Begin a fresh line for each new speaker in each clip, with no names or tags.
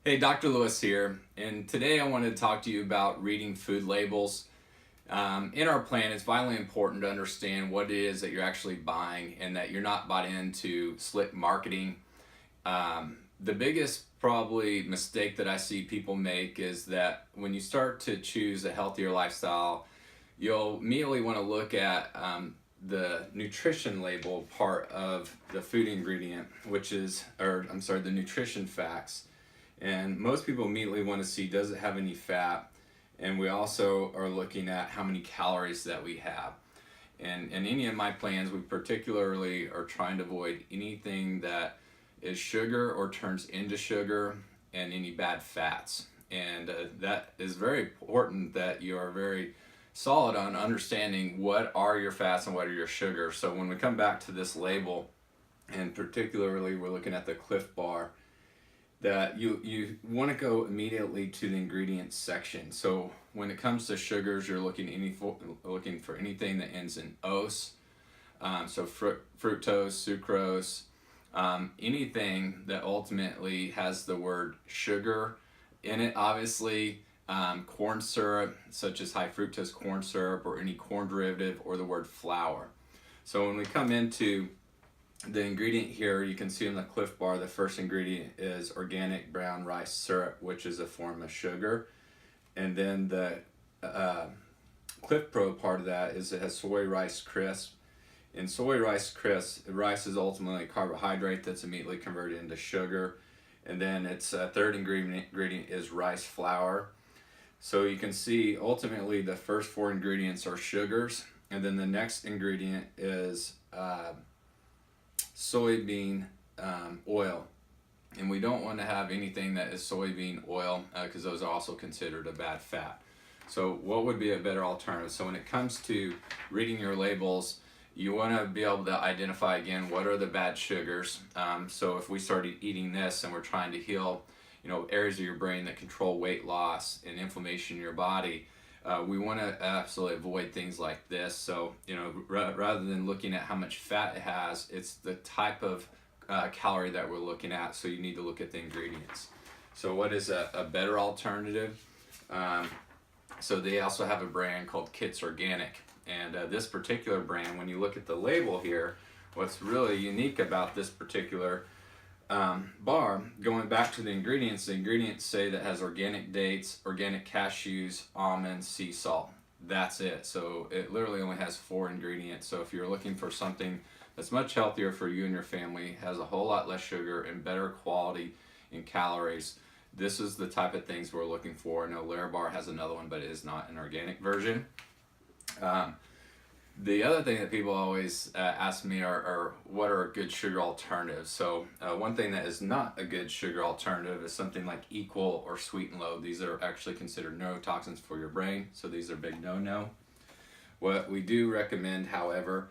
Hey, Dr. Lewis here, and today I wanted to talk to you about reading food labels. In our plan, it's vitally important to understand what it is that you're actually buying and that you're not bought into slick marketing. The biggest probably mistake that I see people make is that when you start to choose a healthier lifestyle, you'll immediately want to look at the nutrition label part of the food ingredient, the nutrition facts. And most people immediately want to see, does it have any fat? And we also are looking at how many calories that we have. And in any of my plans, we particularly are trying to avoid anything that is sugar or turns into sugar and any bad fats. And that is very important that you are very solid on understanding what are your fats and what are your sugars. So when we come back to this label, and particularly we're looking at the Cliff Bar, that you want to go immediately to the ingredients section. So when it comes to sugars, you're looking for anything that ends in ose, so fructose, sucrose, anything that ultimately has the word sugar in it. Obviously, corn syrup, such as high fructose corn syrup or any corn derivative, or the word flour. So when we come into the ingredient here, you can see in the Cliff Bar, the first ingredient is organic brown rice syrup, which is a form of sugar. And then the Cliff Pro part of that is it has soy rice crisp. In soy rice crisp, rice is ultimately a carbohydrate that's immediately converted into sugar. And then its third ingredient is rice flour. So you can see ultimately the first four ingredients are sugars. And then the next ingredient is soybean oil, and we don't want to have anything that is soybean oil because those are also considered a bad fat. So what would be a better alternative? So when it comes to reading your labels, you want to be able to identify again what are the bad sugars. So if we started eating this and we're trying to heal areas of your brain that control weight loss and inflammation in your body, we want to absolutely avoid things like this. So, rather than looking at how much fat it has, it's the type of calorie that we're looking at. So you need to look at the ingredients. So what is a better alternative? So they also have a brand called Kits Organic. And this particular brand, when you look at the label here, what's really unique about this particular bar, going back to the ingredients say that has organic dates, organic cashews, almonds, sea salt. That's it. So it literally only has 4 ingredients. So if you're looking for something that's much healthier for you and your family, has a whole lot less sugar and better quality in calories, this is the type of things we're looking for. I know Lair Bar has another one, but it is not an organic version. The other thing that people always ask me are what are good sugar alternatives. So one thing that is not a good sugar alternative is something like equal or sweet and low. These are actually considered neurotoxins for your brain, so these are big no-no. What we do recommend, however,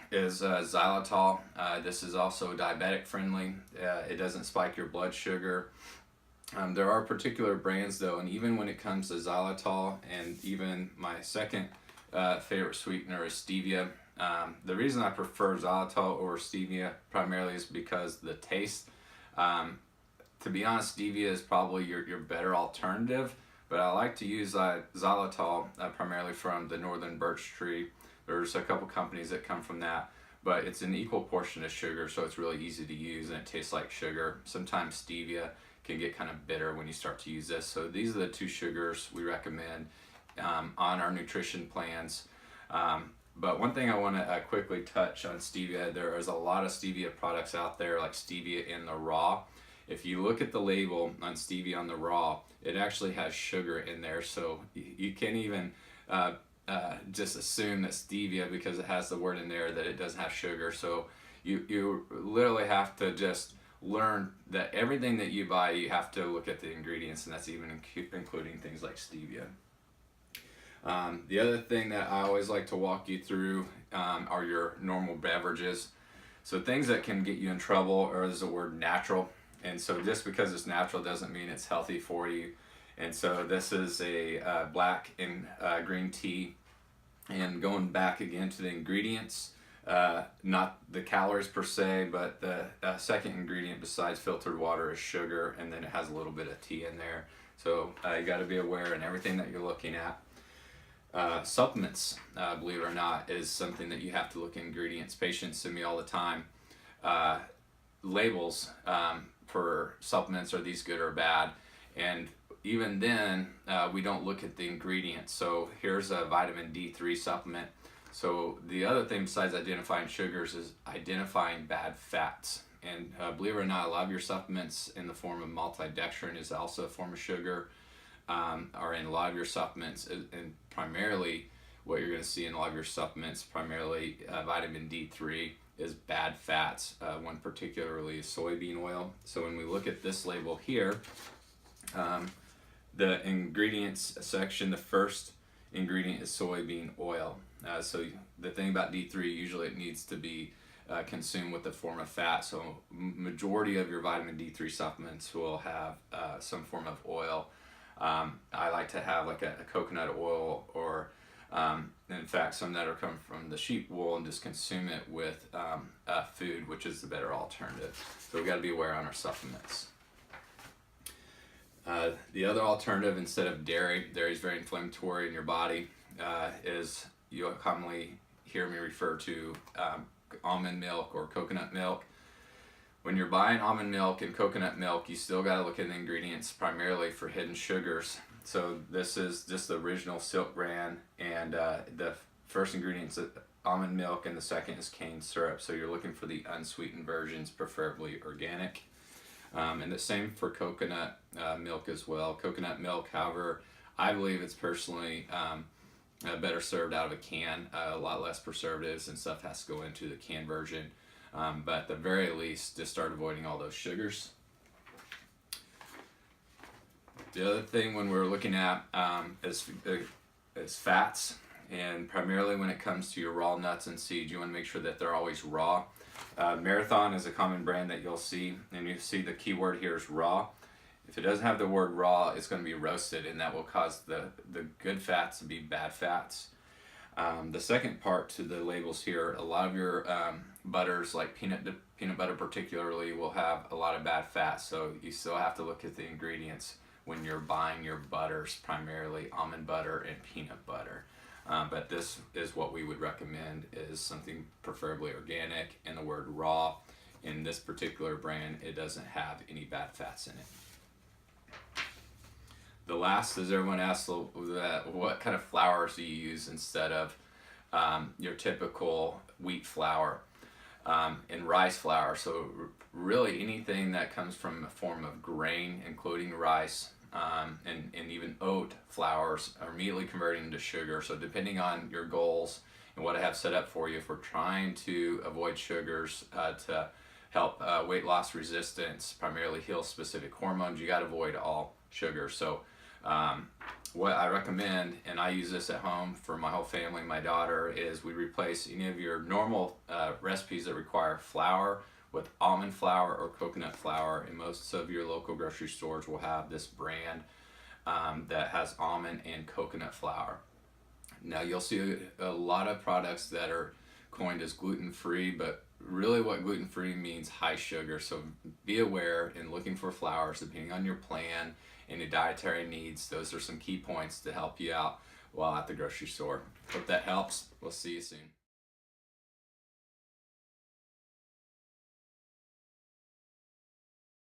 is xylitol. This is also diabetic friendly. It doesn't spike your blood sugar. There are particular brands though, and even when it comes to xylitol, and even my second favorite sweetener is Stevia. The reason I prefer xylitol over Stevia primarily is because the taste. To be honest, Stevia is probably your better alternative, but I like to use xylitol primarily from the northern birch tree. There's a couple companies that come from that, but it's an equal portion of sugar, so it's really easy to use and it tastes like sugar. Sometimes Stevia can get kind of bitter when you start to use this. So these are the 2 sugars we recommend on our nutrition plans. But one thing I want to quickly touch on Stevia, there is a lot of Stevia products out there, like Stevia in the raw. If you look at the label on Stevia on the raw, it actually has sugar in there, so you can't even just assume that Stevia, because it has the word in there, that it doesn't have sugar. So you literally have to just learn that everything that you buy, you have to look at the ingredients, and that's even including things like Stevia. The other thing that I always like to walk you through are your normal beverages. So things that can get you in trouble is the word natural. And so just because it's natural doesn't mean it's healthy for you. And so this is a black and green tea. And going back again to the ingredients, not the calories per se, but the second ingredient besides filtered water is sugar, and then it has a little bit of tea in there. So you got to be aware in everything that you're looking at. Supplements, believe it or not, is something that you have to look at ingredients. Patients send me all the time labels for supplements. Are these good or bad? And even then, we don't look at the ingredients. So here's a vitamin D3 supplement. So the other thing besides identifying sugars is identifying bad fats. And believe it or not, a lot of your supplements in the form of maltodextrin is also a form of sugar, are in a lot of your supplements. And primarily what you're going to see in a lot of your supplements, primarily vitamin D3, is bad fats. One particularly is soybean oil. So when we look at this label here, the ingredients section, the first ingredient is soybean oil. So the thing about D3, usually it needs to be consumed with a form of fat. So majority of your vitamin D3 supplements will have some form of oil. I like to have like a coconut oil, or in fact some that are coming from the sheep wool, and just consume it with food, which is the better alternative. So we've got to be aware on our supplements. The other alternative, instead of dairy is very inflammatory in your body, is you'll commonly hear me refer to almond milk or coconut milk. When you're buying almond milk and coconut milk, you still got to look at the ingredients primarily for hidden sugars. So this is just the original Silk brand, and the first ingredient is almond milk, and the second is cane syrup. So you're looking for the unsweetened versions, preferably organic. And the same for coconut milk as well. Coconut milk, however, I believe it's personally better served out of a can. A lot less preservatives and stuff has to go into the can version. But at the very least, just start avoiding all those sugars. The other thing when we're looking at is fats, and primarily when it comes to your raw nuts and seeds, you want to make sure that they're always raw. Marathon is a common brand that you'll see, and you see the keyword here is raw. If it doesn't have the word raw, it's going to be roasted, and that will cause the good fats to be bad fats. The second part to the labels here, a lot of your butters, like peanut butter particularly, will have a lot of bad fats, so you still have to look at the ingredients when you're buying your butters, primarily almond butter and peanut butter. But this is what we would recommend, is something preferably organic, and the word raw. In this particular brand, it doesn't have any bad fats in it. The last is, everyone asks what kind of flours do you use instead of your typical wheat flour and rice flour. So really anything that comes from a form of grain, including rice, and even oat flours, are immediately converting into sugar. So depending on your goals and what I have set up for you, if we're trying to avoid sugars to help weight loss resistance, primarily heal specific hormones, you got to avoid all sugar. So what I recommend, and I use this at home for my whole family, my daughter, is we replace any of your normal recipes that require flour with almond flour or coconut flour, and most of your local grocery stores will have this brand that has almond and coconut flour. Now you'll see a lot of products that are coined as gluten-free, but really what gluten-free means, high sugar. So be aware in looking for flours, depending on your plan and your dietary needs. Those are some key points to help you out while at the grocery store. Hope that helps. We'll see you soon.